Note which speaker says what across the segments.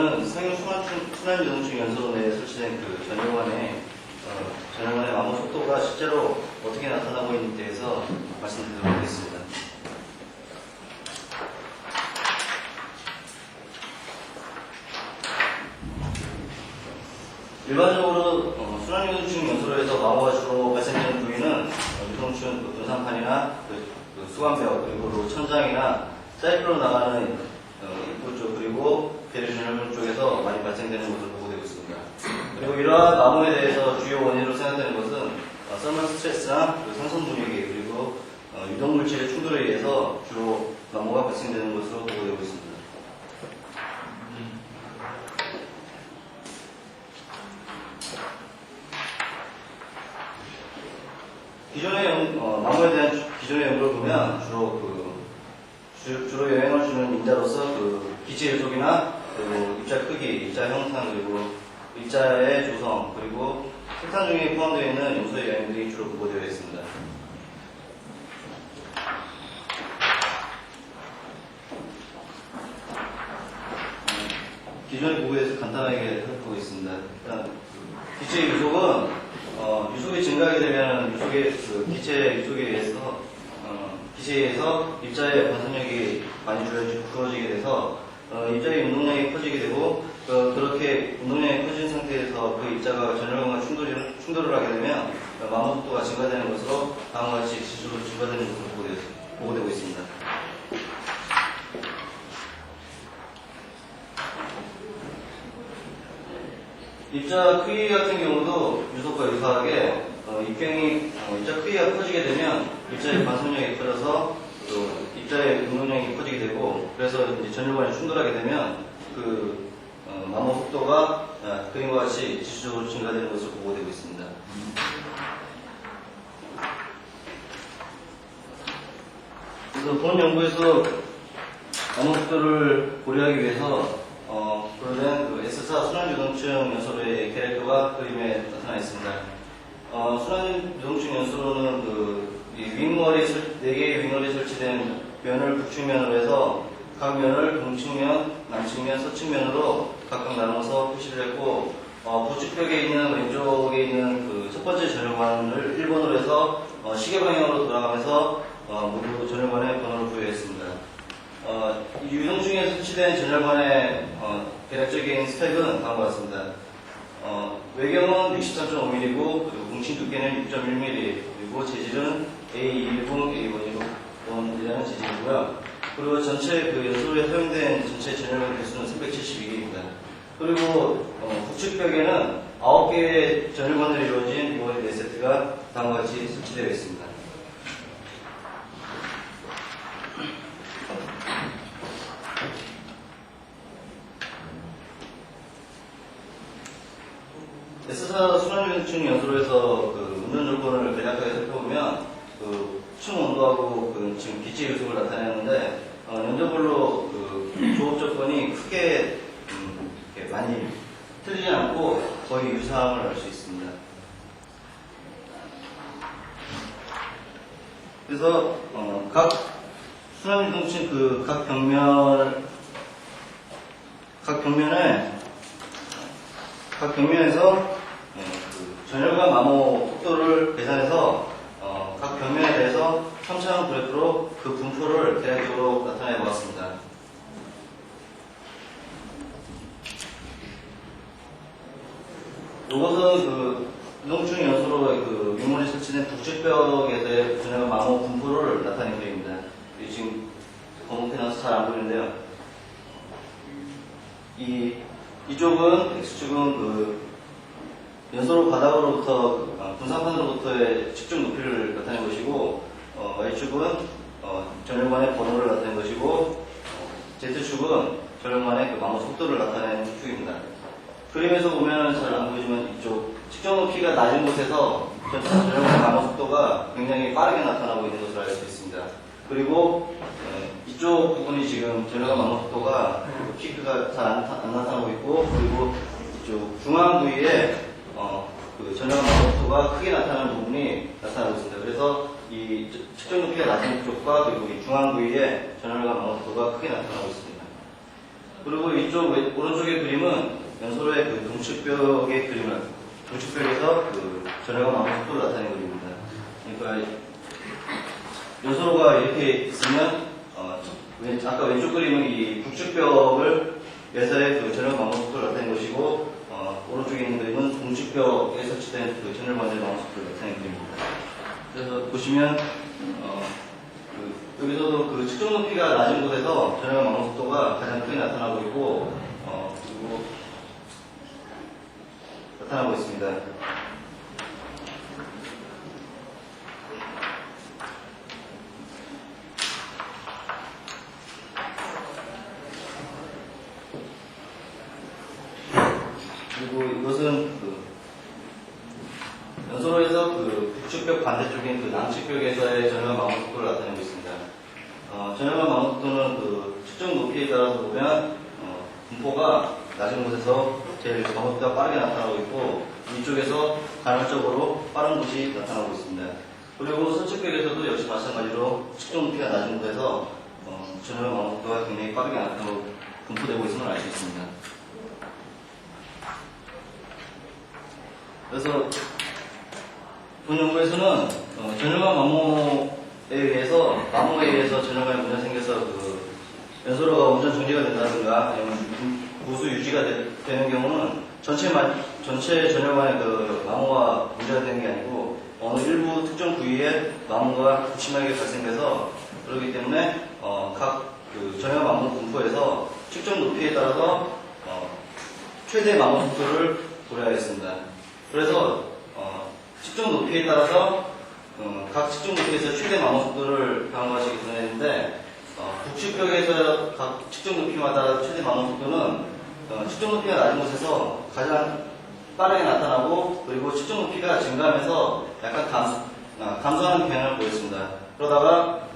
Speaker 1: 이번에는 상용 순환유동층 연소 내에 설치된 그 전용관의 마모 속도가 실제로 어떻게 나타나고 있는지에 대해서 말씀드리도록 하겠습니다. 일반적으로 순환유동층 연소로에서 마모가 주로 발생되는 부위는 유동층 분산판이나 수관벽 그리고 천장이나 사이클로 나가는 입구 쪽 그리고 배류 전열 쪽에서 많이 발생되는 것으로 보고되고 있습니다. 그리고 이러한 마모에 대해서 주요 원인으로 생각되는 것은 서멀 스트레스나 상선 분위기 그리고 유동 물질의 충돌에 의해서 주로 마모가 발생되는 것으로 보고되고 있습니다. 기존의 마모에 대한 기존의 연구를 보면 주로 영향을 주는 인자로서 기체 요속이나 그리고 입자 크기, 입자 형상 그리고 입자의 조성 그리고 석탄 중에 포함되어 있는 염소의 영향들이 주로 보고되어 있습니다. 기존의 보고에 대해서 간단하게 살펴보겠습니다. 일단 기체의 유속은 유속이 증가하게 되면 기체 유속에 의해서 기체에서 입자의 반선력이 많이 줄어지게 돼서 입자의 운동량이 커지게 되고 그렇게 운동량이 커진 상태에서 그 입자가 전열관과 충돌을 하게 되면 마모 속도가 증가되는 것으로 다음과 같이 지수로 증가되는 것으로 보고되고 있습니다. 입자 크기 같은 경우도 유속과 유사하게 입자 크기가 커지게 되면 입자의 반선력이 커져서 입자의 운동량이 커지게 되고 그래서 이제 전열관이 충돌하게 되면 마모 속도가 그림과 같이 지수적으로 증가되는 것으로 보고되고 있습니다. 그래서 본 연구에서 마모 속도를 고려하기 위해서 고려된 S사 순환유동층 연소로의 캐릭터가 그림에 나타나 있습니다. 순환유동층 연소로는 윙월이 4개의 윙월이 설치된 면을 북측면으로 해서 각 면을 동측면, 남측면, 서측면으로 각각 나눠서 표시를 했고 부측벽에 있는 왼쪽에 있는 첫 번째 전열관을 1번으로 해서 시계 방향으로 돌아가면서 모두 전열관에 번호를 부여했습니다. 유동층에 설치된 전열관의 대략적인 스펙은 다음과 같습니다. 외경은 63.5mm고 뭉친 두께는 6.1mm 그리고 재질은 A210, A110이라는 재질이고요. 그리고 전체 연소로에 사용된 전체 전열관 개수는 372개입니다. 그리고 북측벽에는 9개의 전열관으로 이루어진 이번의 4세트가 다음과 같이 설치되어 있습니다. S사 순환유동층 연소로에서 운전 조건을 간략하게 살펴보면 층 온도하고 지금 기체 유속을 나타내는데 연도별로 조업 조건이 크게 많이 틀리지 않고 거의 유사함을 알 수 있습니다. 그래서 각 순환유동층 각 벽면에서 전열관 마모 속도를 계산해서 각 벽면에 대해서 3차원 그래프로 그 분포를 대략적으로 나타내 보았습니다. 이것은 유동층 연소로 유물이 설치된 북측벽에서의 전열관 마모 분포를 나타낸 그림입니다. 지금 검은펜 나서 잘 안 보이는데요. 이쪽은 X축은 연소로 바닥으로부터 분산판으로부터의 측정 높이를 나타낸 것이고 Y축은 전열관의 번호를 나타낸 것이고 Z축은 전열관의 마모 속도를 나타낸 축입니다. 그림에서 보면 잘 안 보이지만 이쪽 측정 높이가 낮은 곳에서 전열관 마모 속도가 굉장히 빠르게 나타나고 있는 것을 알 수 있습니다. 그리고 이쪽 부분이 지금 전열관 마모 속도가 피크가 잘 안 나타나고 있고 그리고 이쪽 중앙 부위에 전열관 마모 속도가 크게 나타나는 부분이 나타나고 있습니다. 그래서 이 측정 높이가 낮은 쪽과 그리고 이 중앙 부위에 전열관 마모 속도가 크게 나타나고 있습니다. 그리고 이쪽 오른쪽의 그림은 연소로의 그 동측벽의 그림을, 동측벽에서 그 전해가 마모 속도를 나타내는 그림입니다. 그러니까 연소로가 이렇게 있으면 아까 왼쪽 그림은 이 북측벽을 에서의 그 전해가 마모 속도를 나타내는 것이고, 오른쪽에 있는 그림은 동측벽에 설치된 그 전해가 마모 속도를 나타내는 그림입니다. 그래서 보시면 여기서도 그 측정 높이가 낮은 곳에서 전해가 마모 속도가 가장 크게 나타나고 있고, 그리고 나타나고 있습니다. 그리고 이것은 연소로에서 그 북측벽 반대쪽인 그 남측벽에서의 전해가 마모 속도를 나타내고 있습니다. 전해가 마모 속도는 그 측정 높이에 따라서 보면 분포가 낮은 곳에서 제일 마모 속도가 빠르게 나타나고 있고, 이쪽에서 간헐적으로 빠른 곳이 나타나고 있습니다. 그리고 서측벽에서도 역시 마찬가지로 측정 높이가 낮은 곳에서 전해가 마모 속도가 굉장히 빠르게 나타나고 분포되고 있음을 알 수 있습니다. 그래서 본 연구에서는 전해가 마모에 의해서 전해가에 문제가 생겨서 그 연소로가 운전 정지가 된다든가 아니면 보수 유지가 되는 경우는 전체 전해관의 그 마모가 문제가 되는 게 아니고 어느 일부 특정 부위에 마모가 심하게 발생돼서, 그렇기 때문에 각 그 전해가 마모 분포에서 측정 높이에 따라서 최대 마모 속도를 고려하겠습니다. 그래서 측정 높이에 따라서 각 측정 높이에서 최대 마모 속도를 방어하시기 전했는데, 북측벽에서 각 측정 높이마다 최대 마모 속도는 측정 높이가 낮은 곳에서 가장 빠르게 나타나고, 그리고 측정 높이가 증가하면서 약간 감소하는 경향을 보였습니다. 그러다가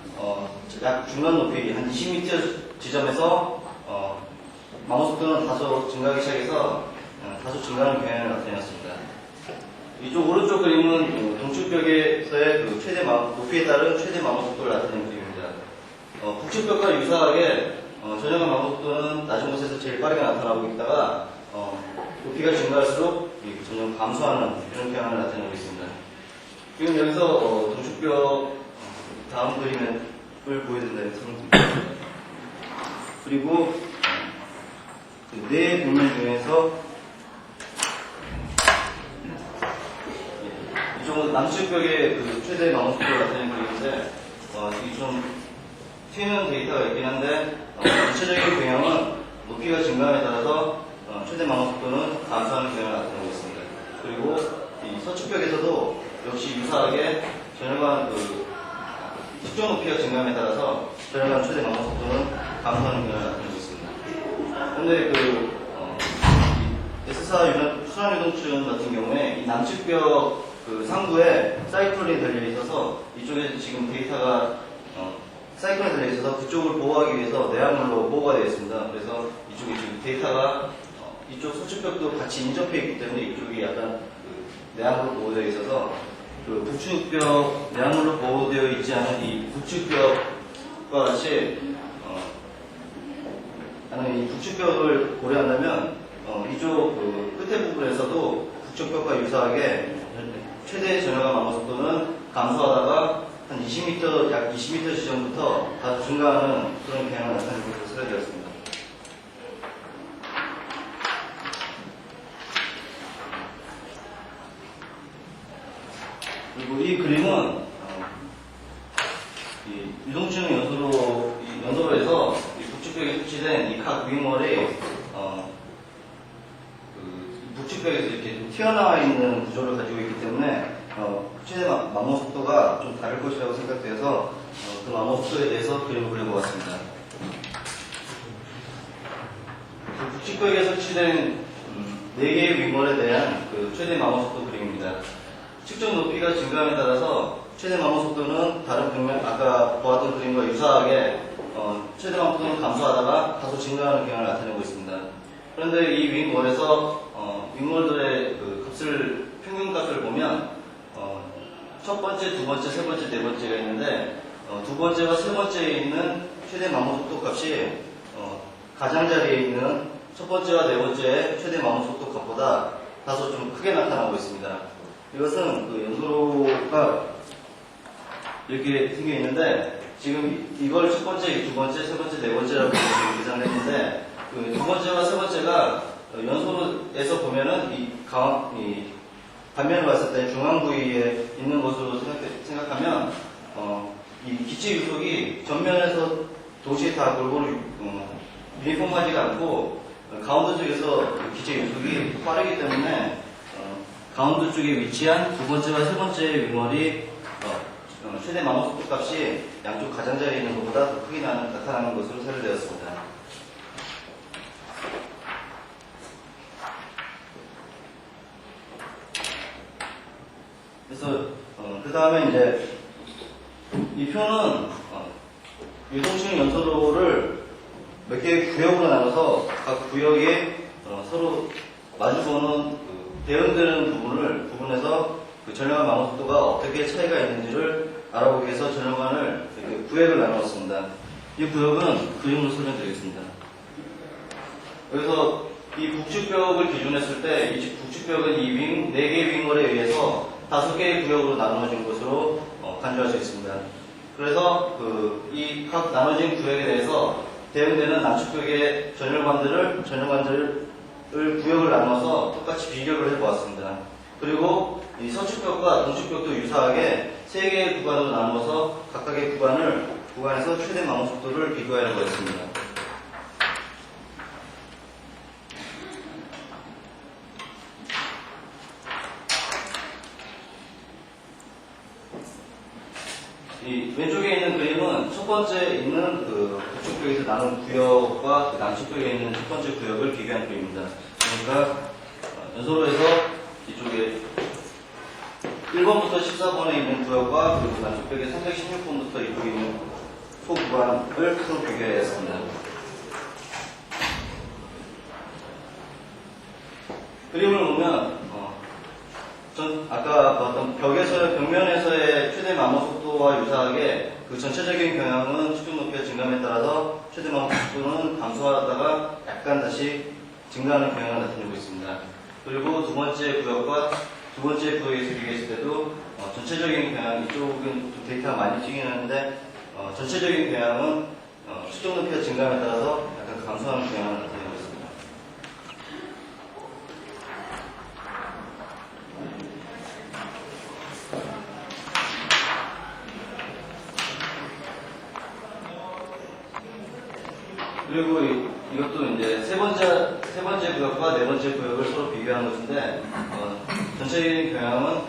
Speaker 1: 약 중간 높이 한 20m 지점에서 마모 속도는 다소 증가하기 시작해서 다소 증가하는 경향을 나타냈습니다. 이쪽 오른쪽 그림은 동측벽에서의 그 최대 높이에 따른 최대 마모 속도를 나타내는 그림입니다. 북측벽과 유사하게 전해가 마모 속도는 낮은 곳에서 제일 빠르게 나타나고 있다가 높이가 증가할수록 점점 감소하는 이런 경향을 나타내고 있습니다. 지금 여기서 동측벽 다음 그림을 보여드린다는 설명드립니다. 그리고 네 그림 중에서 이쪽은 남측벽의 그 최대 마모 속도를 나타내는 그림인데, 이게 좀 튀는 데이터가 있긴 한데, 전체적인 경향은 높이가 증가함에 따라서 최대 마모 속도는 감소하는 경향을 나타내고 있습니다. 그리고 이 서측벽에서도 역시 유사하게 전해관 그 측정 높이가 증가함에 따라서 전해관 최대 마모 속도는 감소하는 경향을 나타내고 있습니다. 그런데 S4 순환유동층 같은 경우에 이 남측벽 그 상부에 사이클론이 달려 있어서, 이쪽에 지금 데이터가 사이클론이 달려 있어서 그쪽을 보호하기 위해서 내화물로 보호가 되어 있습니다. 그래서 이쪽에 지금 데이터가 이쪽 서측벽도 같이 인접해 있기 때문에 이쪽이 약간 내화물로 보호되어 있어서 그 북측벽 내화물로 보호되어 있지 않은 이 북측벽과 같이 이 북측벽을 고려한다면 이쪽 그 끝에 부분에서도 북측벽과 유사하게 최대 전해관 마모 속도는 감소하다가 한 20m, 약 20m 지점부터 다소 증가하는 그런 경향을 나타내는 것으로 설계되었습니다. 그리고 이 그림은 이 유동층 연소로에서 북측벽에 설치된 이 각 윙월이 북측벽에서 이렇게 튀어나와 있는 구조를 가지고 있기 때문에 최대 마모 속도가 좀 다를 것이라고 생각되어서 그 마모 속도에 대해서 그림을 그려보았습니다. 북측벽에 설치된 4개의 윙월에 대한 그 최대 마모 속도 그림입니다. 측정 높이가 증가함에 따라서 최대 마모 속도는 다른 평면, 아까 보았던 그림과 유사하게 최대 마모 속도는 감소하다가 다소 증가하는 경향을 나타내고 있습니다. 그런데 이 윙월에서 윙월들의 그 평균 값을 보면 첫 번째, 두 번째, 세 번째, 네 번째가 있는데 두 번째와 세 번째에 있는 최대 마모 속도 값이 가장자리에 있는 첫 번째와 네 번째의 최대 마모 속도 값보다 다소 좀 크게 나타나고 있습니다. 이것은 그 연소로가 이렇게 생겨 있는데, 지금 이걸 첫 번째, 두 번째, 세 번째, 네 번째라고 계산했는데, 그 두 번째와 세 번째가 연소로에서 보면은 이 반면을 봤을 때 중앙 부위에 있는 것으로 생각하면 이 기체 유속이 전면에서 도시에 다 골고루 유니폼하지가 않고 가운데 쪽에서 기체 유속이 빠르기 때문에 가운데 쪽에 위치한 두 번째와 세 번째 윙월이 최대 마모 속도 값이 양쪽 가장자리에 있는 것보다 더 크게 나타나는 것으로 사례되었습니다. 그래서 그 다음에 이제 이 표는 유동식 연소로를 몇 개의 구역으로 나눠서 각 구역이 서로 마주보는 대응되는 부분에서 그 전력관 마모 속도가 어떻게 차이가 있는지를 알아보기 위해서 전력관을 구역을 나누었습니다. 이 구역은 그림으로 설명드리겠습니다. 여기서 이 북측벽을 기준했을 때 이 북측벽은 이 4개의 윙월에 의해서 5개의 구역으로 나누어진 것으로 간주할 수 있습니다. 그래서 이 각 나눠진 구역에 대해서 대응되는 남측벽의 전열관들을 구역을 나눠서 똑같이 비교를 해보았습니다. 그리고 이 서측벽과 동측벽도 유사하게 3개의 구간으로 나누어서 각각의 구간에서 최대 마모 속도를 비교하려고 했습니다. 이 왼쪽에 있는 그림은 첫 번째 있는 북측벽에서 나눈 구역과 남측벽에 있는 첫 번째 구역을 비교한 그림입니다. 그러니까 연소로에서 이쪽에 1번부터 14번에 있는 구역과 그리고 남측벽의 316번부터 이쪽에 있는 소구간을 서로 비교하였습니다. 그림을 보면 아까 봤던 벽면에서의 최대 마모 속도와 유사하게 그 전체적인 경향은 측정 높이의 증감에 따라서 최대 마모 속도는 감소하다가 약간 다시 증가하는 경향을 나타내고 있습니다. 그리고 두 번째 구역과 두 번째 구역에서 비교했을 때도 전체적인 경향, 이쪽은 좀 데이터가 많이 튀긴 하는데 전체적인 경향은 측정 높이의 증감에 따라서 약간 감소하는 경향을 나타내고 있습니다. 그리고 이것도 이제 세 번째 구역과 네 번째 구역을 서로 비교한 것인데, 전체적인 경향은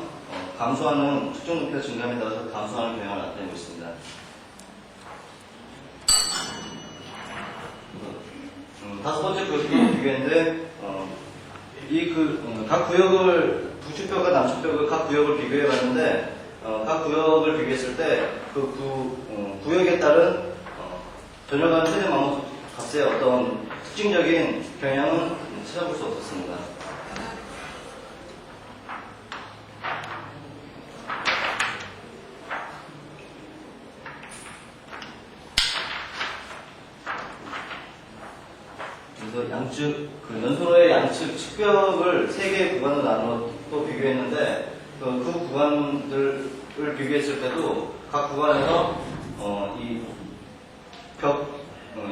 Speaker 1: 감소하는, 측정 높이의 증감에 따라서 감소하는 경향을 나타내고 있습니다. 다섯 번째 구역도 비교했는데, 각 구역을, 북측벽과 남측벽을 각 구역을 비교해 봤는데, 각 구역을 비교했을 때, 구역에 따른 전열관 최대 마모 값의 어떤 특징적인 경향은 찾아볼 수 없었습니다. 그래서 연소로의 양측 측벽을 3개의 구간으로 나눠 또 비교했는데, 그 구간들을 비교했을 때도 각 구간에서 이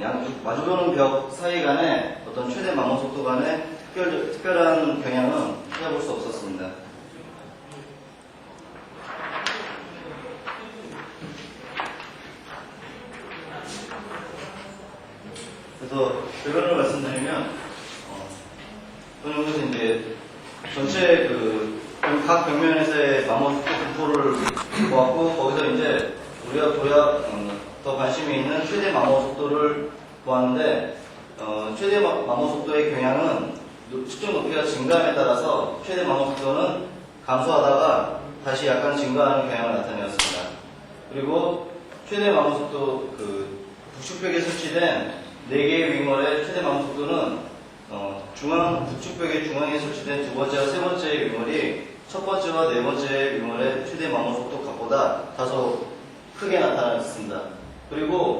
Speaker 1: 양쪽 마주보는 벽 사이 간의 어떤 최대 마모 속도 간의 특별한 경향은 찾아볼 수 없었습니다. 그래서 결론을 말씀드리면, 저는 이제 전체 각 벽면에서의 마모 속도 분포를 보았고, 거기서 이제 우리가 더 관심이 있는 최대 마모 속도를 보았는데, 최대 마모 속도의 경향은 측정 높이가 증가함에 따라서 최대 마모 속도는 감소하다가 다시 약간 증가하는 경향을 나타내었습니다. 그리고 최대 마모 속도, 북측벽에 설치된 4개의 윙월의 최대 마모 속도는 북측벽의 중앙에 설치된 두 번째와 세 번째의 윙월이 첫 번째와 네 번째의 윙월의 최대 마모 속도 값보다 다소 크게 나타났습니다. 그리고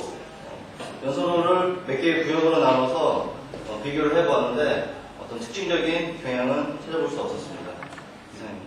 Speaker 1: 연소로를 몇 개의 구역으로 나눠서 비교를 해보았는데 어떤 특징적인 경향은 찾아볼 수 없었습니다. 이상입니다.